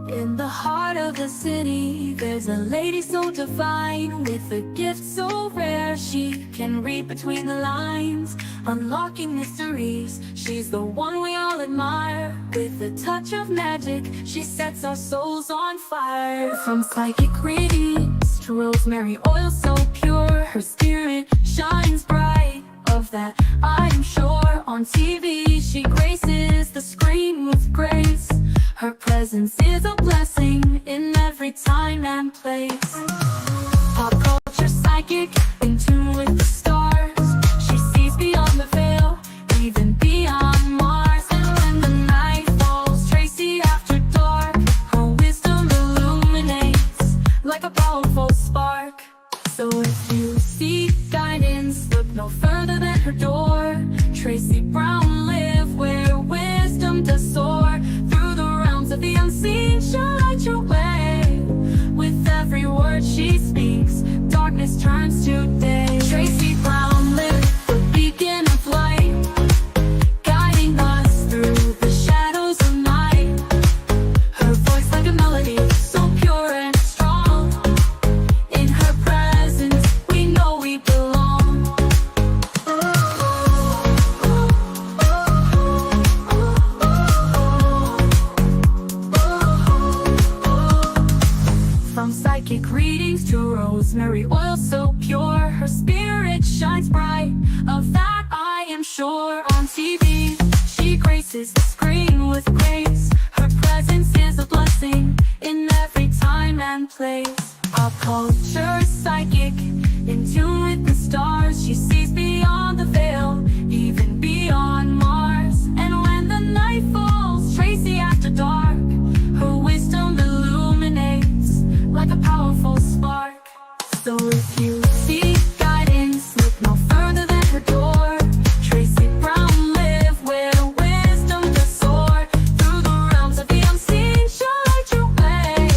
In the heart of the city, there's a lady so divine, with a gift so rare she can read between the lines, unlocking mysteries. She's the one we all admire. With a touch of magic, she sets our souls on fire. From psychic readings to rosemary oil so pure, her spirit shines bright. Of that I am sure. On TV, she graces the screen with grace. Her presence is a blessing in every time and place. Pop culture psychic, in tune with the stars. She sees beyond the veil, even beyond Mars. And when the night falls, Tracy after dark, her wisdom illuminates like a powerful spark. So if you seek guidance, look no further than her door. Tracy Brown live where wisdom does soar. Through the realms of the unseen, she'll light your way. With every word she speaks, darkness turns to day. Tracy Brown live, the beacon of light, guiding us through the shadows of night. Her voice like a melody, so pure and strong. In her presence, we know we belong. From psychic readings to rosemary oil so pure, her spirit shines bright. Of that I am sure. On TV, she graces the screen with grace. Her presence is a blessing in every time and place. Pop culture psychic, in tune with the stars. She sees beyond the veil, even beyond Mars. And when the night falls, Tracy after dark, her wisdom illuminates like a powerful spark. So if you seek guidance, look no further than her door. Tracy Brown live where wisdom does soar. Through the realms of the unseen, she'll light your way.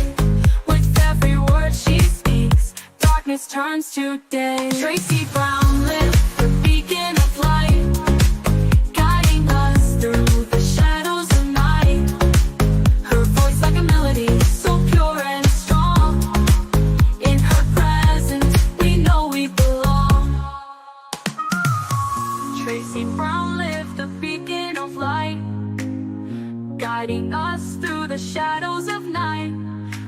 With every word she speaks, darkness turns to day. Tracy Brown live, the beacon of light, guiding us through the shadows of night. Her voice like a melody, so pure and strong. In her presence, we know we belong. Tracy Brown live, the beacon of light, guiding us through the shadows of night.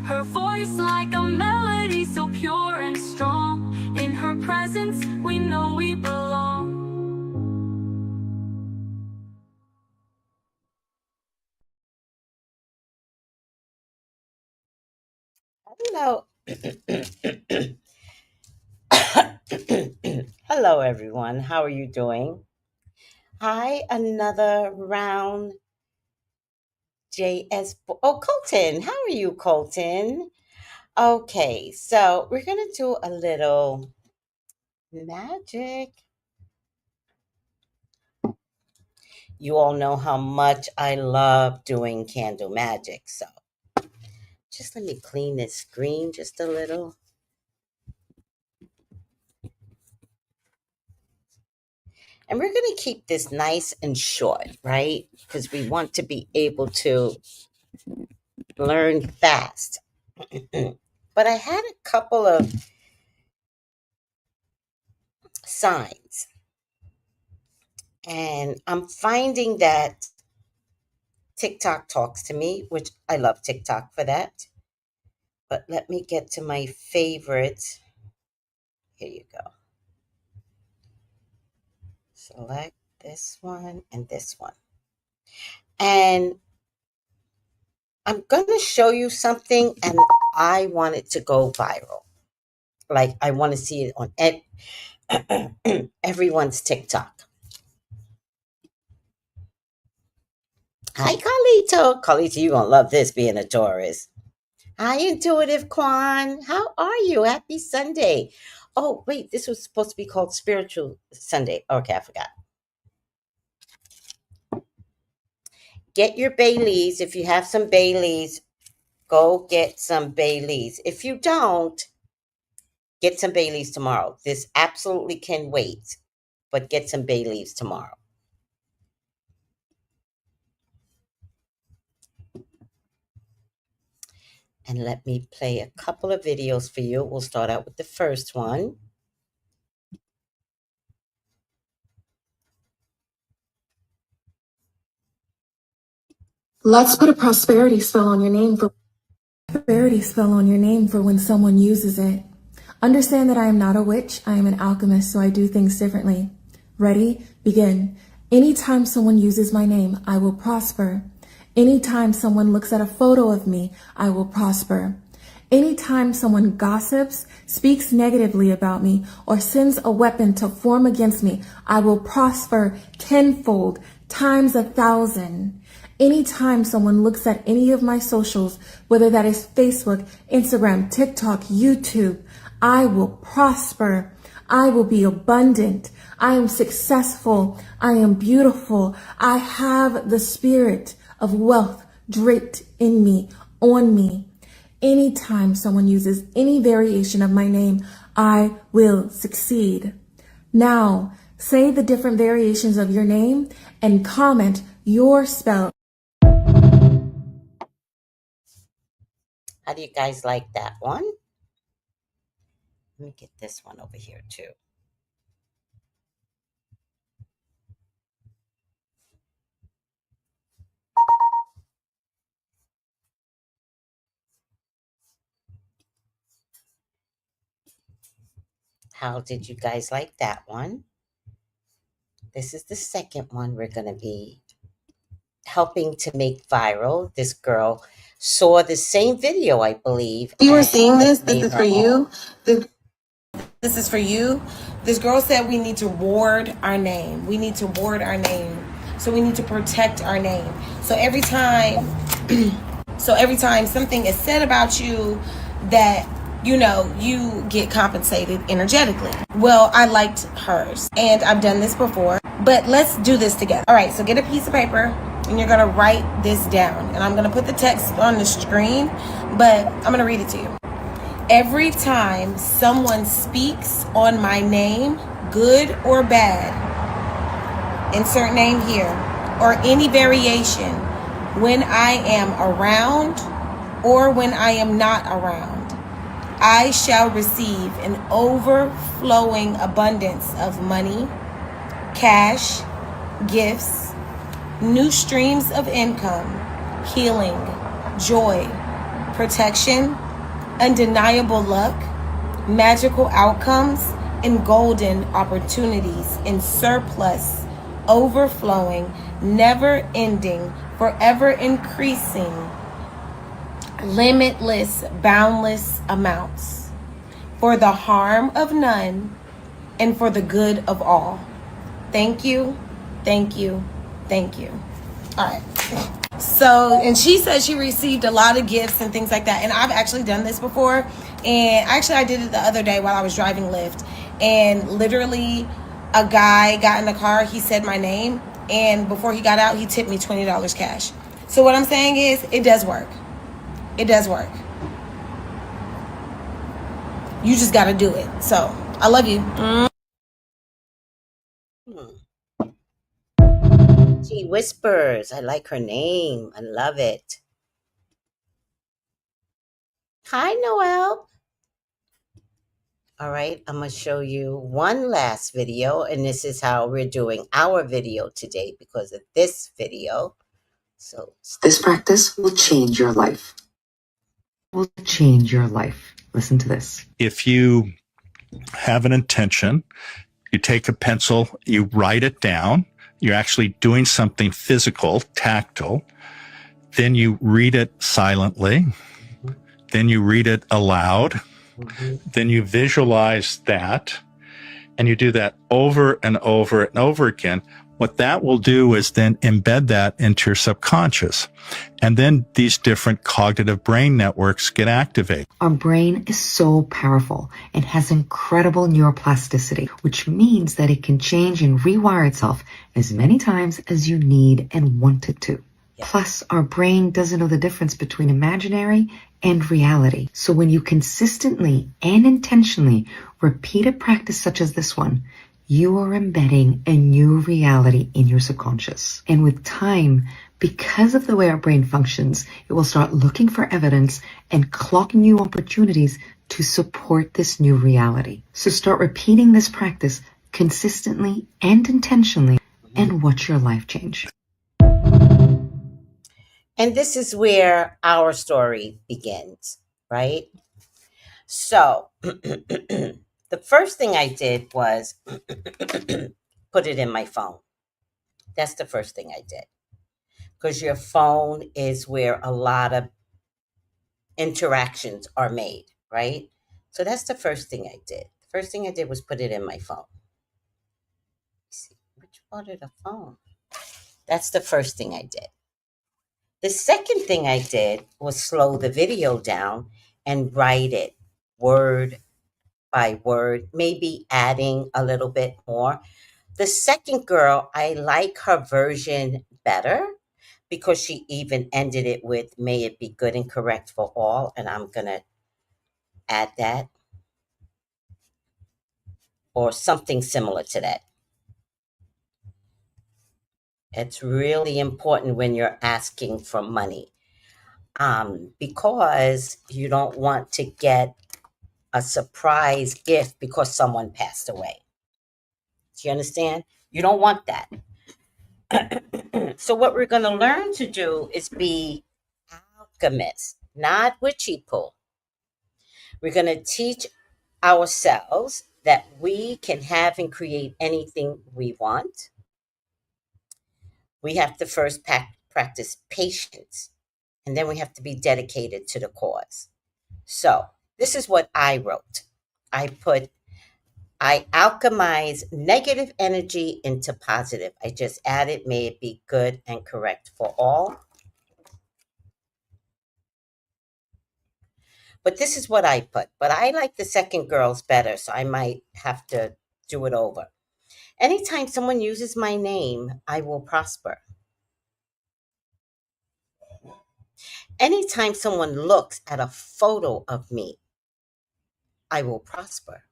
Her voice like a melody, so pure and strong. In her presence, we know we belong. Hello. Hello, everyone. How are you doing? Hi, another round. Oh, Colton. How are you, Colton? Okay, so we're going to do a little magic. You all know how much I love doing candle magic. So just let me clean this screen just a little. And we're going to keep this nice and short, right? Because we want to be able to learn fast. But I had a couple of signs, and I'm finding that TikTok talks to me, which I love TikTok for that. But let me get to my favorite. Here you go. Select this one and this one. And I'm going to show you something, and I want it to go viral. Like, I want to see it on everyone's TikTok. Hi, Carlito. Carlito, you're going to love this being a Taurus. Hi, Intuitive Quan. How are you? Happy Sunday. Oh, wait, this was supposed to be called Spiritual Sunday. Okay, I forgot. Get your Baileys. If you have some Baileys, go get some Baileys. If you don't, get some Baileys tomorrow. This absolutely can wait. but get some bay leaves tomorrow. And let me play a couple of videos for you. We'll start out with the first one. Let's put a prosperity spell on your name for when someone uses it. Understand that I am not a witch. I am an alchemist, so I do things differently. Ready? Begin. Anytime someone uses my name, I will prosper. Anytime someone looks at a photo of me, I will prosper. Anytime someone gossips, speaks negatively about me, or sends a weapon to form against me, I will prosper tenfold, times 1,000. Anytime someone looks at any of my socials, whether that is Facebook, Instagram, TikTok, YouTube, I will prosper. I will be abundant. I am successful. I am beautiful. I have the spirit of wealth draped in me, on me. Anytime someone uses any variation of my name, I will succeed. Now, say the different variations of your name and comment your spell. How do you guys like that one? Let me get this one over here too. How did you guys like that one? This is the second one we're going to be helping to make viral. This girl saw the same video, I believe. You were seeing this. This is for you. This is for you. This girl said we need to ward our name. We need to ward our name. So we need to protect our name. So every time something is said about you that, you know, you get compensated energetically. Well, I liked hers and I've done this before, but let's do this together. All right, so get a piece of paper and you're gonna write this down. And I'm gonna put the text on the screen, but I'm gonna read it to you. Every time someone speaks on my name, good or bad, insert name here, or any variation, when I am around or when I am not around, I shall receive an overflowing abundance of money, cash, gifts, new streams of income, healing, joy, protection, undeniable luck, magical outcomes, and golden opportunities in surplus, overflowing, never ending, forever increasing, limitless, boundless amounts, for the harm of none and for the good of all. Thank you, thank you, thank you. All right. So, and she said she received a lot of gifts and things like that. And I've actually done this before. And actually I did it the other day while I was driving Lyft. And literally a guy got in the car, he said my name. And before he got out, he tipped me $20 cash. So what I'm saying is, it does work. It does work. You just got to do it. So I love you. She whispers. I like her name. I love it. Hi, Noelle. All right, I'm going to show you one last video, and this is how we're doing our video today because of this video. So this practice will change your life. Will change your life. Listen to this. If you have an intention, you take a pencil, you write it down. You're actually doing something physical, tactile. Then you read it silently. Then you read it aloud. Then you visualize that. And you do that over and over and over again. What that will do is then embed that into your subconscious. And then these different cognitive brain networks get activated. Our brain is so powerful and has incredible neuroplasticity, which means that it can change and rewire itself as many times as you need and want it to. Plus, our brain doesn't know the difference between imaginary and reality. So when you consistently and intentionally repeat a practice such as this one, you are embedding a new reality in your subconscious. And with time, because of the way our brain functions, it will start looking for evidence and clocking new opportunities to support this new reality. So start repeating this practice consistently and intentionally and watch your life change. And this is where our story begins, right? So, the first thing I did was put it in my phone. That's the first thing I did. Because your phone is where a lot of interactions are made, right? So that's the first thing I did. The first thing I did was put it in my phone. Let's see, which part of the phone? That's the first thing I did. The second thing I did was slow the video down and write it word by word, maybe adding a little bit more. The second girl, I like her version better because she even ended it with, may it be good and correct for all. And I'm going to add that or something similar to that. It's really important when you're asking for money because you don't want to get a surprise gift because someone passed away. Do you understand? You don't want that. So what we're going to learn to do is be alchemists, not witchy pull. We're going to teach ourselves that we can have and create anything we want. We have to first practice patience, and then we have to be dedicated to the cause. So this is what I wrote. I alchemize negative energy into positive. I just added, may it be good and correct for all. But this is what I put. But I like the second girl's better, so I might have to do it over. Anytime someone uses my name, I will prosper. Anytime someone looks at a photo of me, I will prosper.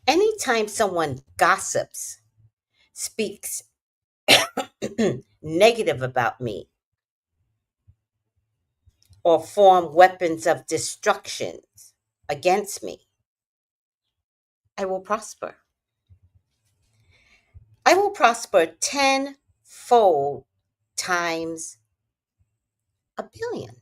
Anytime someone gossips, speaks negative about me, or form weapons of destruction against me, I will prosper. I will prosper 10-fold times a billion.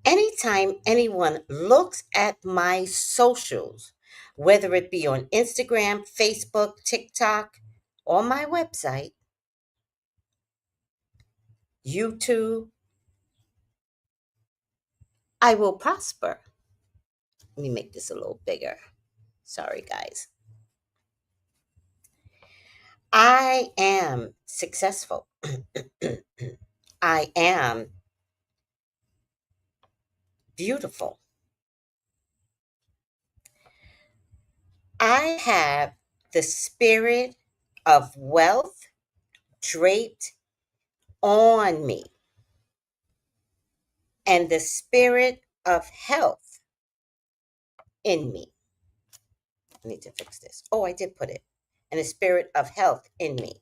Anytime anyone looks at my socials, whether it be on Instagram, Facebook, TikTok, or my website, YouTube, I will prosper. Let me make this a little bigger. Sorry, guys. I am successful. I am beautiful. I have the spirit of wealth draped on me and the spirit of health in me. I need to fix this. Oh, I did put it. And the spirit of health in me.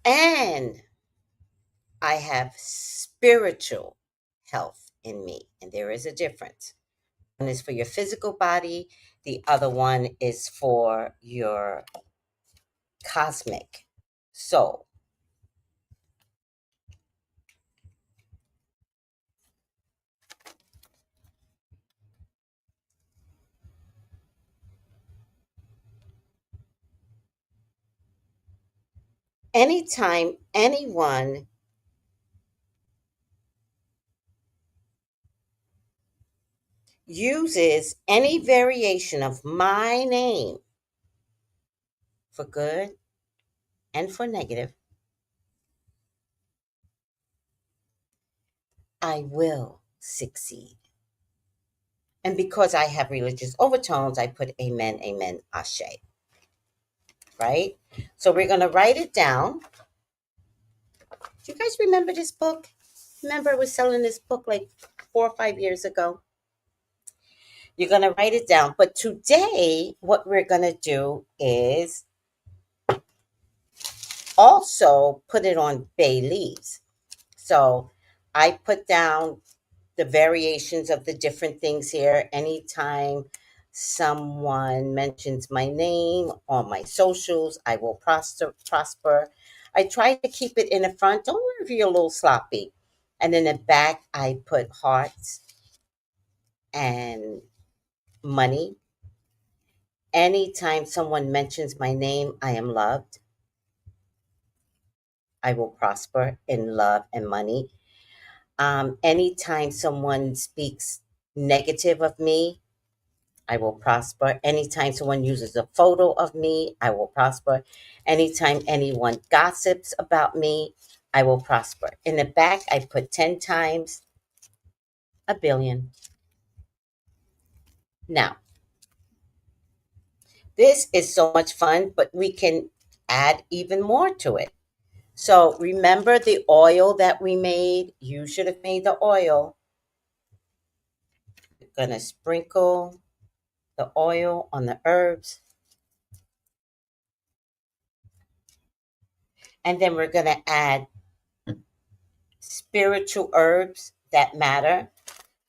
And I have spiritual health in me. And there is a difference. One is for your physical body. The other one is for your cosmic soul. Anytime anyone uses any variation of my name for good and for negative, I will succeed. And because I have religious overtones, I put amen, amen, ashe. Right? So we're going to write it down. Do you guys remember this book? Remember I was selling this book like 4 or 5 years ago? You're going to write it down. But today, what we're going to do is also put it on bay leaves. So I put down the variations of the different things here. Anytime someone mentions my name on my socials, I will prosper. I try to keep it in the front. Don't worry if you're a little sloppy. And in the back, I put hearts and money. Anytime someone mentions my name, I am loved. I will prosper in love and money. Anytime someone speaks negative of me, I will prosper. Anytime someone uses a photo of me, I will prosper. Anytime anyone gossips about me, I will prosper. In the back, I put 10 times a billion. Now, this is so much fun, but we can add even more to it. So remember the oil that we made? You should have made the oil. We're going to sprinkle the oil on the herbs. And then we're going to add spiritual herbs that matter,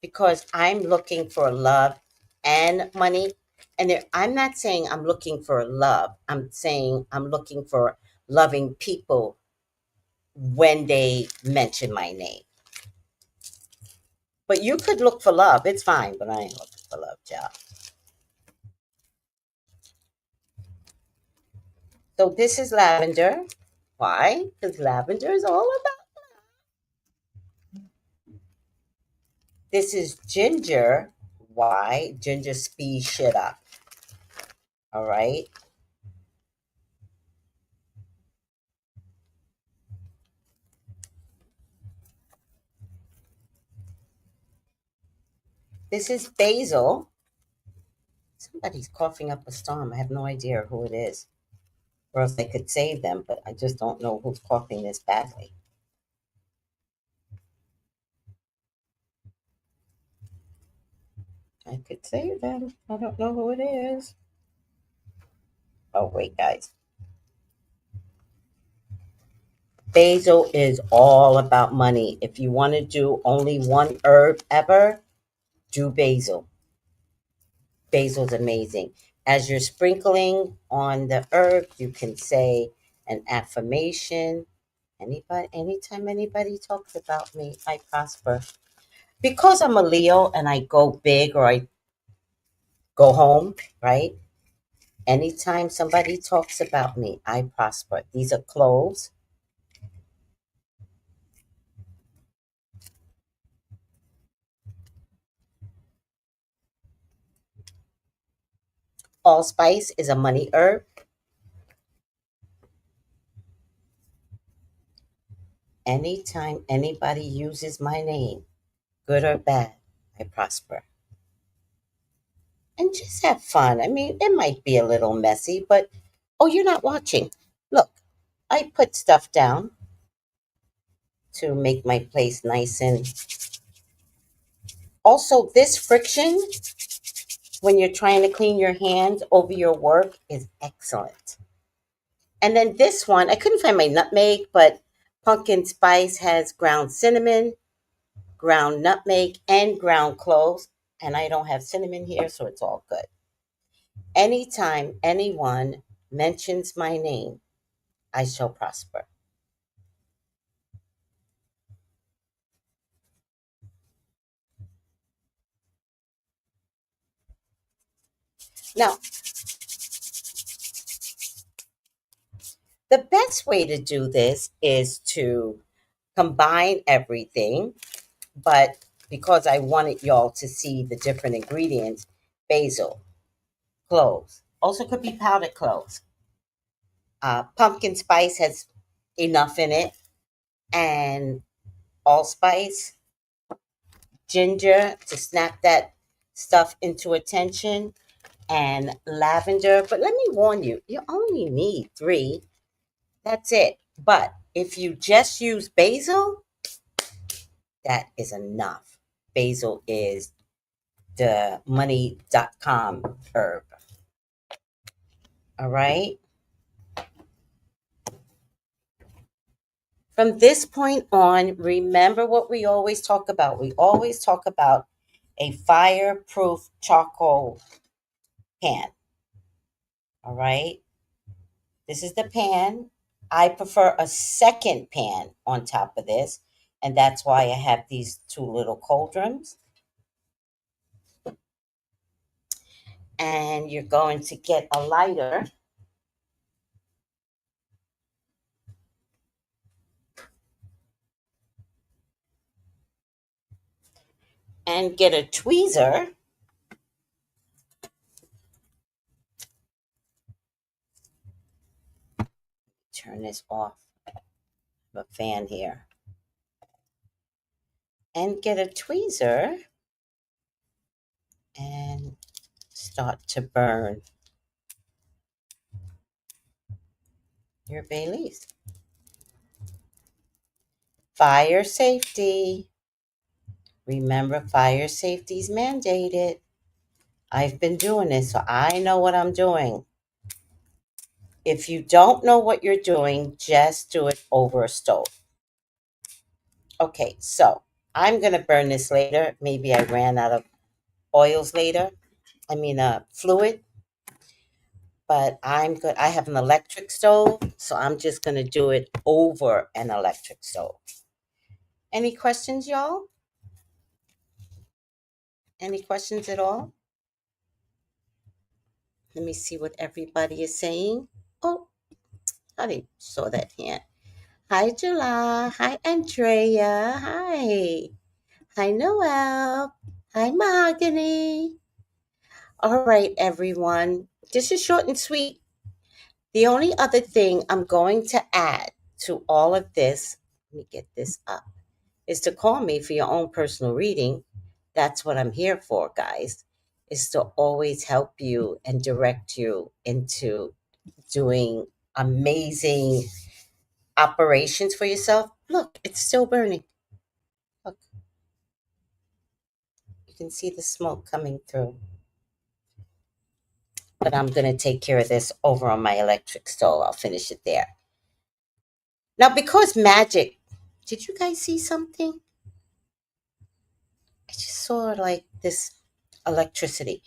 because I'm looking for love and money. And I'm not saying I'm looking for love. I'm saying I'm looking for loving people when they mention my name. But you could look for love. It's fine, but I ain't looking for love, child. So this is lavender. Why? Because lavender is all about. This is ginger. Why? Ginger speeds shit up. All right. This is basil. Somebody's coughing up a storm. I have no idea who it is. Or else I could save them, but I just don't know who's coughing this badly. I could save them. I don't know who it is. Oh, wait, guys. Basil is all about money. If you want to do only one herb ever, do basil. Basil's amazing. As you're sprinkling on the herb, you can say an affirmation. Anytime anybody talks about me, I prosper. Because I'm a Leo and I go big or I go home, right? Anytime somebody talks about me, I prosper. These are cloves. Allspice is a money herb. Anytime anybody uses my name, good or bad, I prosper. And just have fun. I mean, it might be a little messy, but oh, you're not watching. Look, I put stuff down to make my place nice. And also, this friction when you're trying to clean your hands over your work is excellent. And then this one, I couldn't find my nutmeg, but pumpkin spice has ground cinnamon, ground nutmeg, and ground cloves. And I don't have cinnamon here, so it's all good. Anytime anyone mentions my name, I shall prosper. Now, the best way to do this is to combine everything, but because I wanted y'all to see the different ingredients, basil, cloves, also could be powdered cloves. Pumpkin spice has enough in it, and allspice, ginger to snap that stuff into attention, and lavender. But let me warn you, you only need 3. That's it. But If you just use basil, that is enough. Basil is the money.com herb. All right. From this point on, remember what we always talk about. We always talk about a fireproof charcoal pan. All right. This is the pan. I prefer a second pan on top of this. And that's why I have these two little cauldrons. And you're going to get a lighter. And get a tweezer. Turn this off. The fan here. And get a tweezer and start to burn your bay leaves. Fire safety. Remember, fire safety is mandated. I've been doing this, so I know what I'm doing. If you don't know what you're doing, just do it over a stove. Okay, so I'm going to burn this later. Maybe I ran out of oils later. Fluid. But I'm good. I have an electric stove, so I'm just going to do it over an electric stove. Any questions, y'all? Any questions at all? Let me see what everybody is saying. Oh, I didn't saw that hand. Hi, July. Hi, Andrea. Hi. Hi, Noel. Hi, Mahogany. All right, everyone. This is short and sweet. The only other thing I'm going to add to all of this, let me get this up, is to call me for your own personal reading. That's what I'm here for, guys, is to always help you and direct you into doing amazing operations for yourself. Look, it's still burning. Look. You can see the smoke coming through. But I'm going to take care of this over on my electric stove. I'll finish it there. Now, because magic, did you guys see something? I just saw like this electricity.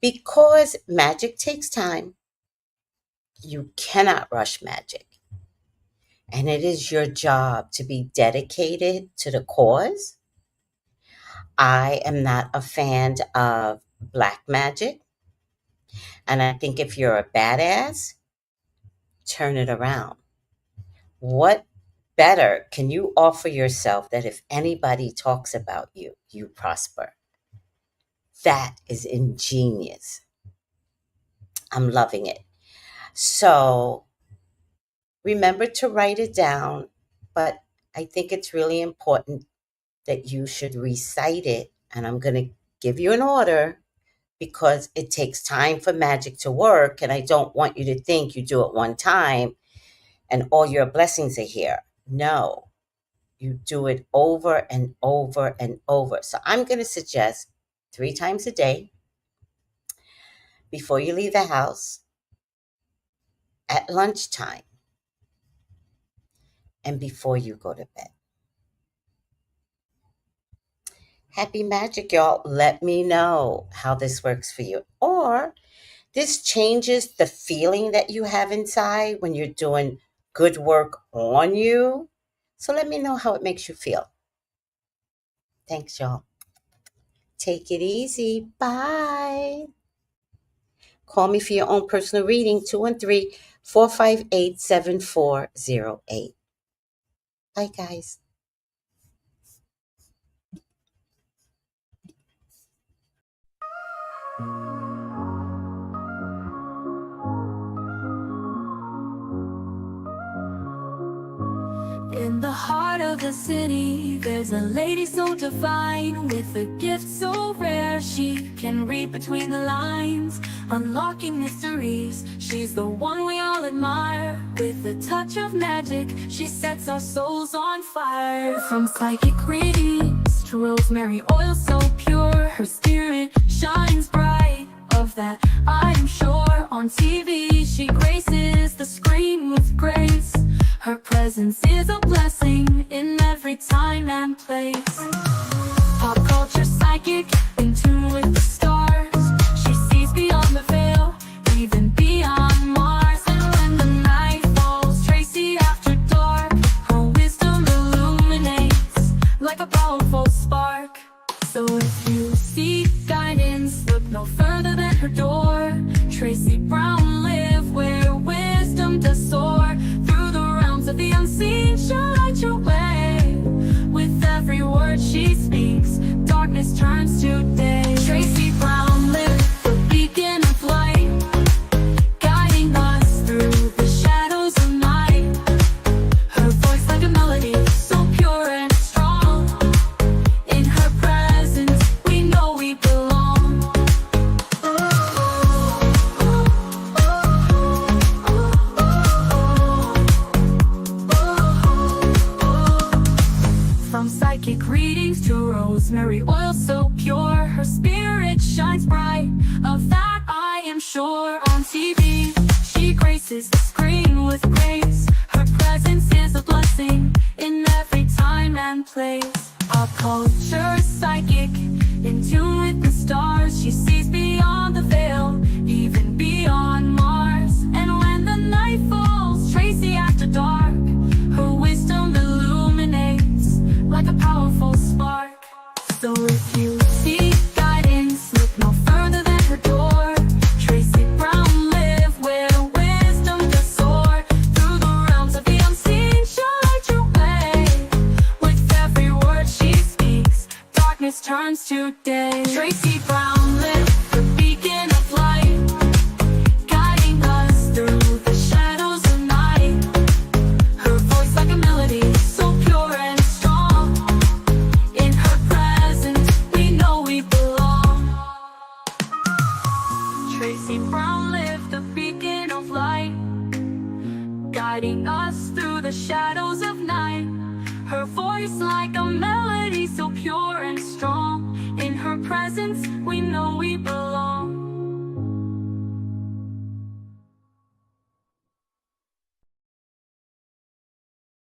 Because magic takes time, you cannot rush magic. And it is your job to be dedicated to the cause. I am not a fan of black magic. And I think if you're a badass, turn it around. What better can you offer yourself that if anybody talks about you, you prosper? That is ingenious. I'm loving it. So remember to write it down, but I think it's really important that you should recite it. And I'm going to give you an order because it takes time for magic to work. And I don't want you to think you do it one time and all your blessings are here. No, you do it over and over and over. So I'm going to suggest 3 times a day before you leave the house, at lunchtime, and before you go to bed. Happy magic, y'all. Let me know how this works for you. Or this changes the feeling that you have inside when you're doing good work on you. So let me know how it makes you feel. Thanks, y'all. Take it easy. Bye. Call me for your own personal reading, 213-458-7408. Bye, guys. In From the heart of the city, there's a lady so divine, with a gift so rare. She can read between the lines, unlocking mysteries. She's the one we all admire. With a touch of magic, she sets our souls on fire. From psychic readings to rosemary oil so pure, her spirit shines bright. Of that I am sure. On TV she graces the screen with grace. Her presence is a blessing in every time and place. Pop culture psychic, in tune with the stars. She sees beyond the veil, even beyond Mars. And when the night falls, Tracy after dark, her wisdom illuminates like a powerful spark. So if you seek guidance, look no further than her door. Tracy Brown live where wisdom does soar. Through the realms of the unseen, she'll light your way. With every word she speaks, darkness turns to day. Tracy Brown live, the beacon of light, guiding us through the shadows of night. Her voice like a melody, so pure and strong. In her presence, we know we belong. From psychic readings to rosemary oil so pure, her spirit shines bright. Of that I am sure. On TV, she graces the screen with grace. Her presence is a blessing in every time and place. Pop culture psychic, in tune with the stars. She sees beyond the veil, even beyond Mars. And when the night falls, Tracy after dark, her wisdom illuminates like a powerful spark. So if you seek guidance, look no further than her door. Tracy Brown live where wisdom does soar. Through the realms of the unseen, she'll light your way. With every word she speaks, darkness turns to day. Tracy Brown live, the beacon of light, guiding us through the shadows of night. Her voice like a melody, so pure and strong. In her presence, we know we belong. Tracy Brown live, the beacon of light, guiding us through the shadows of night. Her voice like a melody, so pure and strong. In her presence, we know we belong.